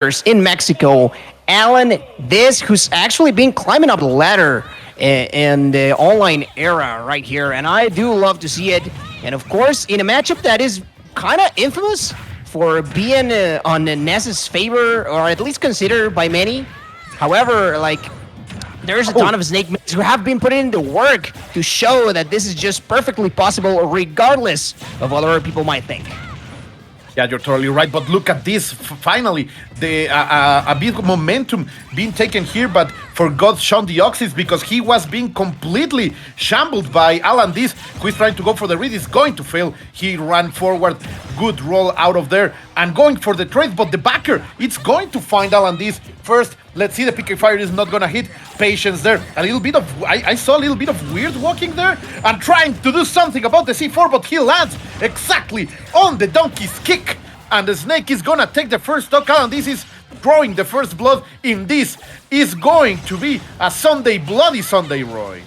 in Mexico, AlanDiss, who's actually been climbing up the ladder in the online era right here, and I do love to see it. And of course, in a matchup that is kind of infamous for being on Ness's favor, or at least considered by many. However, there's a ton of snake mates who have been putting in the work to show that this is just perfectly possible, regardless of what other people might think. Yeah, you're totally right. But look at this. Finally, the a bit momentum being taken here, but forgot Shinydeoxys because he was being completely shambled by AlanDiss, who is trying to go for the read. Is going to fail. He ran forward. Good roll out of there and going for the trade, but the backer, it's going to find AlanDiss first. Let's see, the PK Fire is not gonna hit. Patience there. A little bit of, I saw a little bit of weird walking there and trying to do something about the C4, but he lands exactly on the donkey's kick. And the snake is gonna take the first stock. AlanDiss is drawing the first blood in this. Is going to be a Sunday, bloody Sunday, Roy.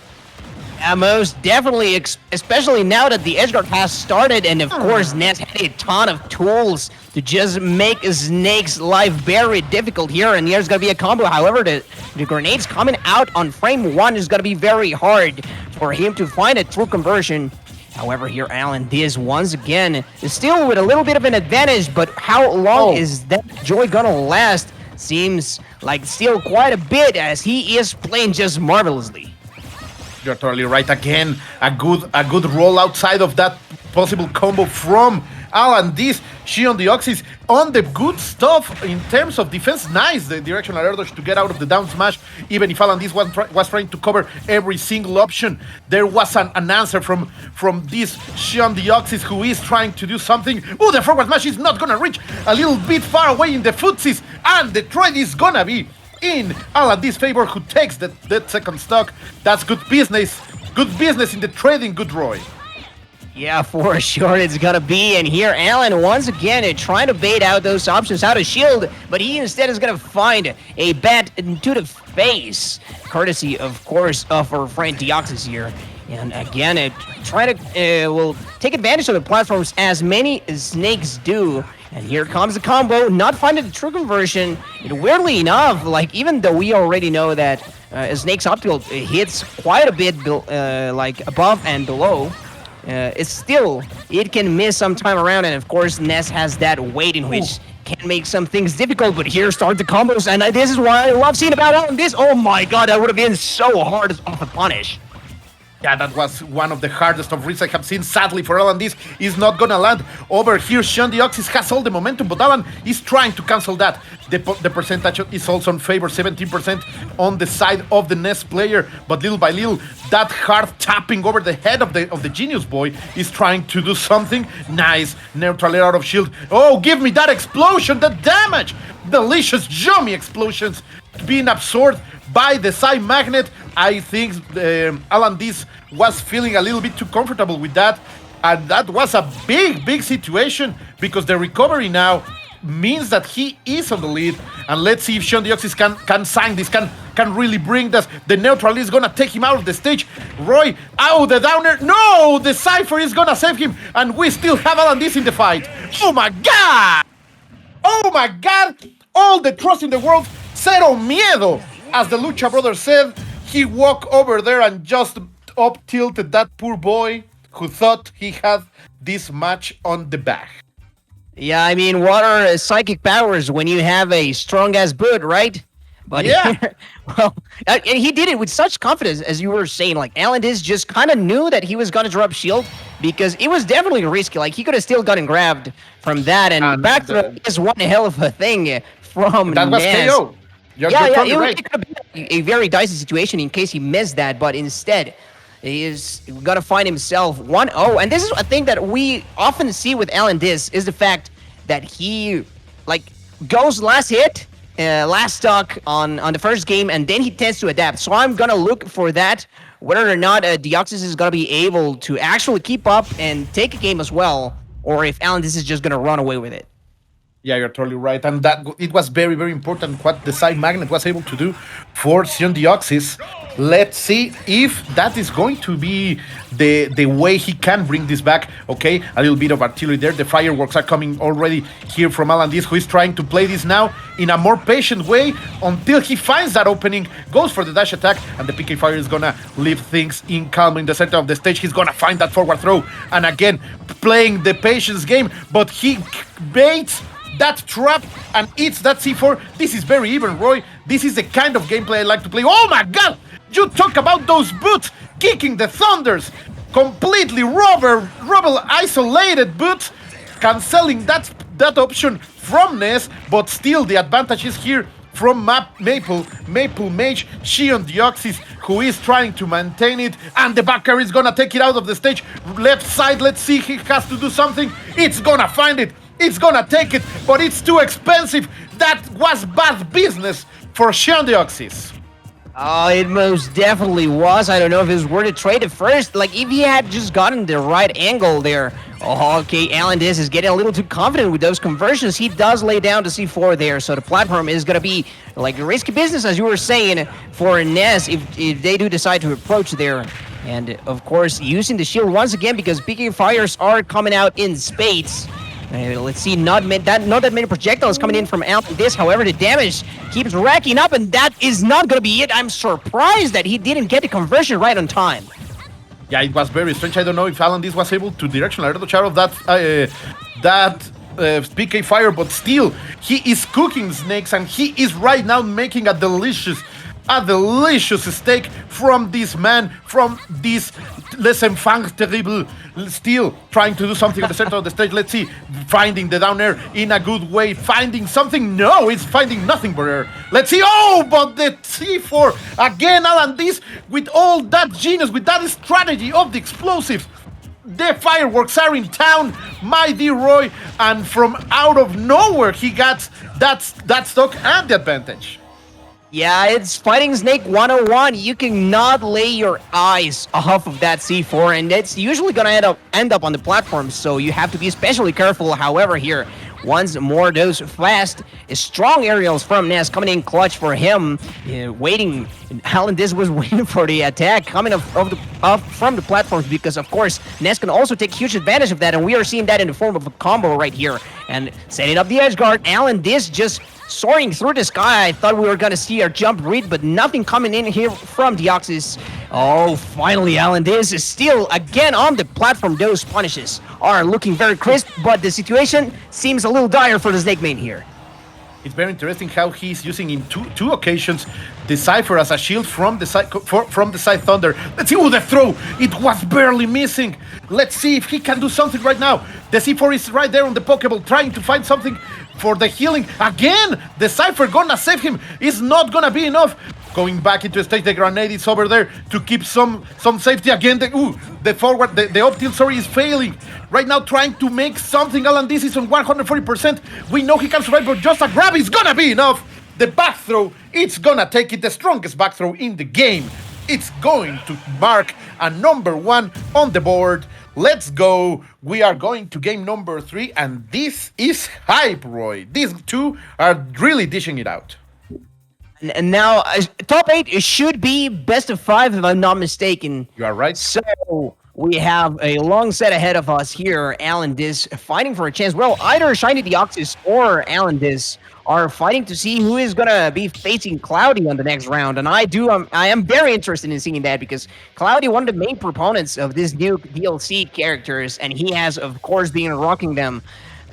Yeah, most definitely, especially now that the edgeguard has started, and of course Ness had a ton of tools to just make Snake's life very difficult here, and there's going to be a combo. However, the grenades coming out on frame 1 is going to be very hard for him to find a true conversion. However, here AlanDiss once again is still with a little bit of an advantage, but how long is that joy going to last? Seems like still quite a bit, as he is playing just marvelously. You're totally right. Again, a good roll outside of that possible combo from AlanDiss. Shinydeoxys on the good stuff in terms of defense. Nice, the directional air dodge to get out of the down smash. Even if AlanDiss was trying to cover every single option, there was an answer from this Shinydeoxys, who is trying to do something. Oh, the forward smash is not gonna reach. A little bit far away in the footsies, and the trade is gonna be in AlanDiss' favor, who takes that second stock. That's good business. Good business in the trading, good Roy. Yeah, for sure it's gonna be. And here Alan once again trying to bait out those options out of shield, but he instead is gonna find a bat into the face, courtesy of course of our friend Deoxys here. And again, try to will take advantage of the platforms as many snakes do. And here comes the combo, not finding the true conversion. And weirdly enough, even though we already know that Snake's optical hits quite a bit above and below, it can miss some time around. And of course, Ness has that weight in which can make some things difficult. But here start the combos, and this is what I love seeing about AlanDiss. Oh my god, that would have been so hard off a punish. Yeah, that was one of the hardest of reads I have seen. Sadly for AlanDiss, is not gonna land. Over here, Shinydeoxys has all the momentum, but Alan is trying to cancel that. The percentage is also in favor, 17% on the side of the Ness player. But little by little, that hard tapping over the head of the Genius Boy is trying to do something. Nice, neutral air out of shield. Oh, give me that explosion, the damage! Delicious, yummy explosions being absorbed by the side magnet. I think AlanDiss was feeling a little bit too comfortable with that, and that was a big situation, because the recovery now means that he is on the lead. And let's see if Shinydeoxys can sign this, can really bring this. The neutral is gonna take him out of the stage. Roy, the downer, no, the Cypher is gonna save him, and we still have AlanDiss in the fight. Oh my god! Oh my god! All the trust in the world, cero miedo! As the Lucha Brothers said, he walked over there and just up-tilted that poor boy who thought he had this match on the back. Yeah, I mean, what are psychic powers when you have a strong-ass boot, right? But yeah. And he did it with such confidence, as you were saying. AlanDiss just kind of knew that he was going to drop shield, because it was definitely risky. He could have still gotten grabbed from that, and back throw is one hell of a thing from that was Ness. KO. You're totally right. It could have been a very dicey situation in case he missed that, but instead, he is going to find himself 1-0. And this is a thing that we often see with AlanDiss, is the fact that he, goes last hit, last stock on the first game, and then he tends to adapt. So I'm going to look for that, whether or not Deoxys is going to be able to actually keep up and take a game as well, or if AlanDiss is just going to run away with it. Yeah, you're totally right, and that it was very, very important what the side magnet was able to do for Shinydeoxys. Let's see if that is going to be the way he can bring this back. Okay, a little bit of artillery there. The fireworks are coming already here from AlanDiss, who is trying to play this now in a more patient way until he finds that opening, goes for the dash attack, and the PK Fire is gonna leave things in calm in the center of the stage. He's gonna find that forward throw, and again playing the patience game, but he baits that trap and eats that C4. This is very even, Roy. This is the kind of gameplay I like to play. Oh my god! You talk about those boots kicking the thunders. Completely rubble isolated boots, canceling that option from Ness, but still the advantage is here from Maple Mage, Shinydeoxys, who is trying to maintain it, and the backer is gonna take it out of the stage. Left side, let's see, he has to do something. It's gonna find it. It's gonna take it, but it's too expensive. That was bad business for Shinydeoxys. Oh, it most definitely was. I don't know if it was worth to trade it first. Like, if he had just gotten the right angle there. Oh, okay, AlanDiss is getting a little too confident with those conversions. He does lay down to C4 there, so the platform is going to be, like, risky business, as you were saying, for Ness if they do decide to approach there. And, of course, using the shield once again because PK Fires are coming out in spades. Let's see, not that many projectiles coming in from AlanDiss. However, the damage keeps racking up, and that is not going to be it. I'm surprised that he didn't get the conversion right on time. Yeah, it was very strange. I don't know if AlanDiss was able to directional dodge out of that PK Fire, but still, he is cooking snakes, and he is right now making a delicious steak from this man, from this Les Enfants Terrible, still trying to do something at the center of the stage. Let's see, finding the down air in a good way, finding something. No, it's finding nothing but air. Let's see, oh, but the C4, again, AlanDiss, with all that genius, with that strategy of the explosives. The fireworks are in town, my dear Roy, and from out of nowhere, he got that stock and the advantage. Yeah, it's Fighting Snake 101. You cannot lay your eyes off of that C4, and it's usually going to end up on the platform, so you have to be especially careful. However, here, once more, those fast, strong aerials from Ness coming in clutch for him. Waiting, AlanDiss was waiting for the attack coming up from the platforms because, of course, Ness can also take huge advantage of that, and we are seeing that in the form of a combo right here. And setting up the edge guard, AlanDiss just soaring through the sky. I thought we were going to see our jump read, but nothing coming in here from Deoxys. Oh, finally, AlanDiss is still again on the platform. Those punishes are looking very crisp, but the situation seems a little dire for the Snake main here. It's very interesting how he's using in two occasions the Cypher as a shield from the side Thunder. Let's see, the throw! It was barely missing. Let's see if he can do something right now. The C4 is right there on the Pokeball, trying to find something for the healing. Again, the Cypher gonna save him. It's not gonna be enough. Going back into stage, the grenade is over there to keep some safety. Again, the forward, the up tilt, sorry, is failing. Right now, trying to make something. AlanDiss is on 140%. We know he can survive, but just a grab is gonna be enough. The back throw, it's gonna take it, the strongest back throw in the game. It's going to mark a #1 on the board. Let's go. We are going to game number 3, and this is hype, Roy. These two are really dishing it out. And now, top 8 should be best of 5, if I'm not mistaken. You are right. So, we have a long set ahead of us here. AlanDiss fighting for a chance. Well, either Shinydeoxys or AlanDiss are fighting to see who is going to be facing Cloudy on the next round. And I am very interested in seeing that because Cloudy, one of the main proponents of this new DLC characters, and he has, of course, been rocking them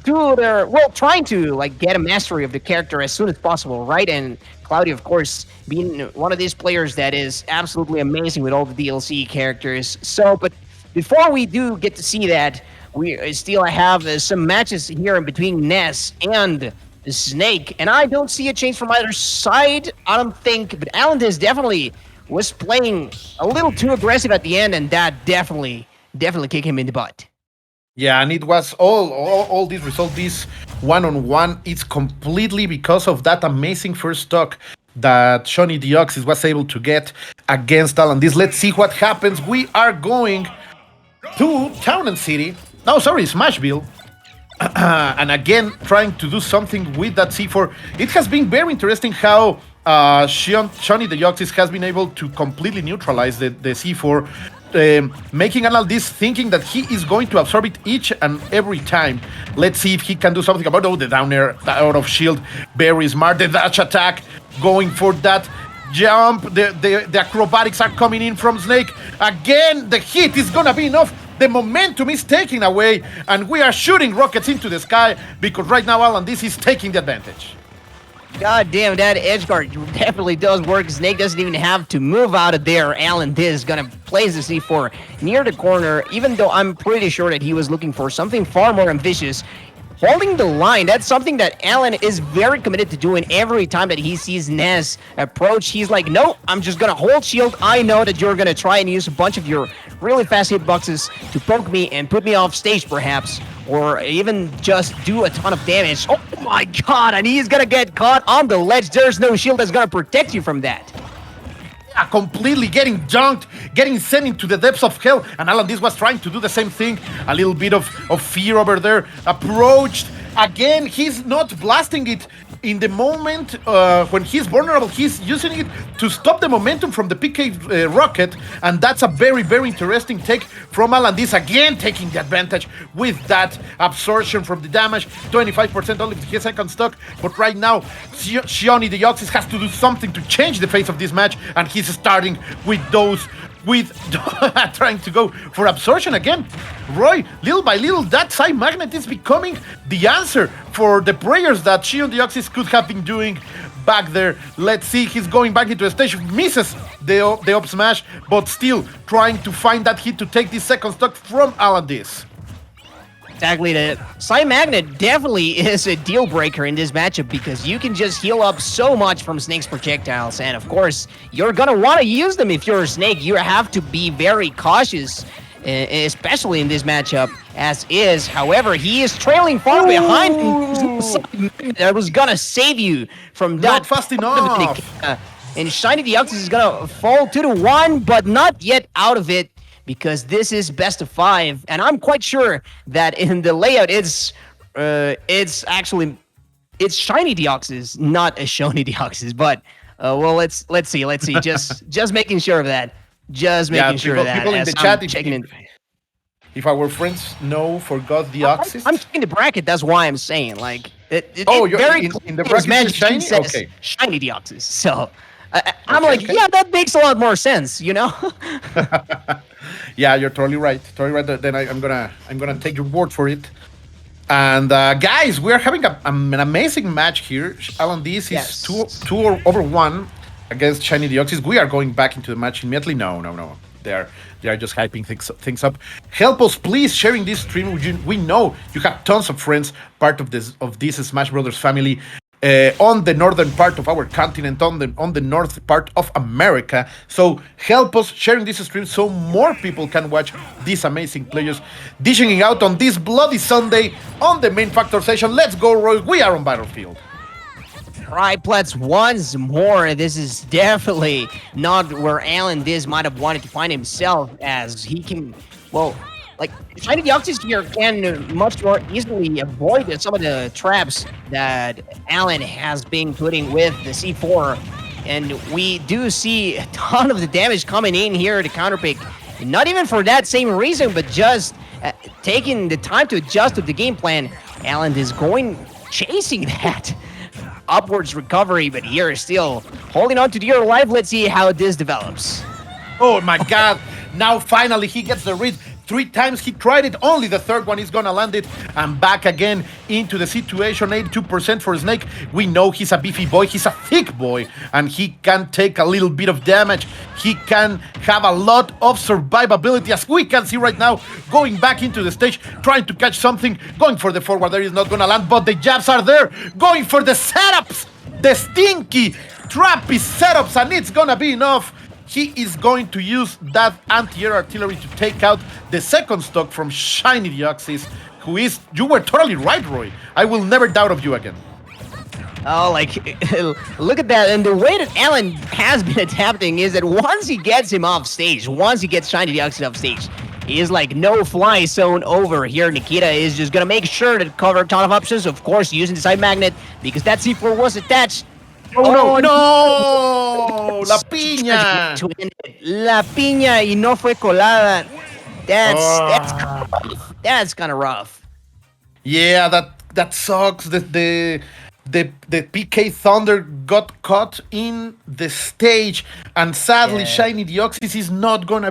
to their, well, trying to, like, get a mastery of the character as soon as possible, right? And Cloudy, of course, being one of these players that is absolutely amazing with all the DLC characters. So, but before we do get to see that, we still have some matches here in between Ness and Snake, and I don't see a change from either side, I don't think, but AlanDiss definitely was playing a little too aggressive at the end, and that definitely kicked him in the butt. Yeah, and it was all this result, this one-on-one, it's completely because of that amazing first stock that Shinydeoxys was able to get against AlanDiss. Let's see what happens. We are going to Town and City. No, sorry, Smashville. And again, trying to do something with that C4. It has been very interesting how Shinydeoxys has been able to completely neutralize the C4, making AlanDiss thinking that he is going to absorb it each and every time. Let's see if he can do something about the down air out of shield. Very smart. The dash attack, going for that jump. The acrobatics are coming in from Snake. Again, the hit is gonna be enough. The momentum is taken away, and we are shooting rockets into the sky because right now AlanDiss is taking the advantage. God damn, that edge guard definitely does work. Snake doesn't even have to move out of there. AlanDiss is gonna place the C4 near the corner, even though I'm pretty sure that he was looking for something far more ambitious. Holding the line, that's something that Alan is very committed to doing every time that he sees Ness approach. He's like, no, I'm just gonna hold shield. I know that you're gonna try and use a bunch of your really fast hitboxes to poke me and put me off stage perhaps, or even just do a ton of damage. Oh my god, and he's gonna get caught on the ledge. There's no shield that's gonna protect you from that. Completely getting dunked, getting sent into the depths of hell, and AlanDiss was trying to do the same thing. A little bit of fear over there. Approached. Again, he's not blasting it in the moment when he's vulnerable. He's using it to stop the momentum from the PK rocket, and that's a very, very interesting take from AlanDiss. Again, taking the advantage with that absorption from the damage. 25% only his second stock, but right now, Shinydeoxys has to do something to change the face of this match, and he's starting with those trying to go for absorption again. Roy, little by little, that side magnet is becoming the answer for the prayers that Shinydeoxys could have been doing back there. Let's see, he's going back into a stage, misses the up smash, but still trying to find that hit to take this second stock from AlanDiss. Exactly, the Side Magnet definitely is a deal breaker in this matchup because you can just heal up so much from Snake's projectiles, and of course, you're gonna want to use them if you're a Snake. You have to be very cautious, especially in this matchup, as is. However, he is trailing far behind. That was gonna save you from that. Not fast enough. And Shinydeoxys is gonna fall 2-1, but not yet out of it, because this is best of 5, and I'm quite sure that in the layout it's Shinydeoxys, not a Shinydeoxys. But well, let's see. Just making sure of that. Just making sure of that. People in the chat, if our friends know forgot the Oxys. I'm checking the bracket. That's why I'm saying like you're very in the bracket. Shiny? Okay. Shinydeoxys. So I'm like, yeah, that makes a lot more sense, you know. Yeah, you're totally right. Then I'm gonna take your word for it. And guys, we are having an amazing match here. AlanDiss is 2-1 against Shinydeoxys. We are going back into the match immediately. No. They are just hyping things up. Help us, please, sharing this stream. We know you have tons of friends, part of this Smash Brothers family. On the northern part of our continent, on the north part of America. So help us sharing this stream so more people can watch these amazing players dishing it out on this bloody Sunday on the main factor session. Let's go, Roy. We are on Battlefield. Right, Plets, once more, this is definitely not where AlanDiss might have wanted to find himself, as he can, well, like, Shinydeoxys here can much more easily avoid some of the traps that Alan has been putting with the C4. And we do see a ton of the damage coming in here to counterpick. Not even for that same reason, but just taking the time to adjust to the game plan. Alan is chasing that upwards recovery, but here is still holding on to dear life. Let's see how this develops. Oh my god, now finally he gets the read. 3 times he tried it, only the third one is gonna land it, and back again into the situation. 82% for Snake. We know he's a beefy boy, he's a thick boy, and he can take a little bit of damage. He can have a lot of survivability, as we can see right now, going back into the stage, trying to catch something, going for the forward there is not gonna land, but the jabs are there, going for the setups, the stinky, trappy setups, and it's gonna be enough. He is going to use that anti-air artillery to take out the second stock from Shinydeoxys, who is... You were totally right, Roy. I will never doubt of you again. Oh, like, look at that. And the way that Alan has been adapting is that once he gets him off stage, once he gets Shinydeoxys off stage, is like no-fly zone over here. Nikita is just gonna make sure to cover a ton of options, of course, using the side magnet because that C4 was attached. Oh, no! La piña! La piña y no fue colada. Ah. That's kind of rough. Yeah, that sucks. The PK Thunder got caught in the stage, and sadly, Yeah. Shinydeoxys is not gonna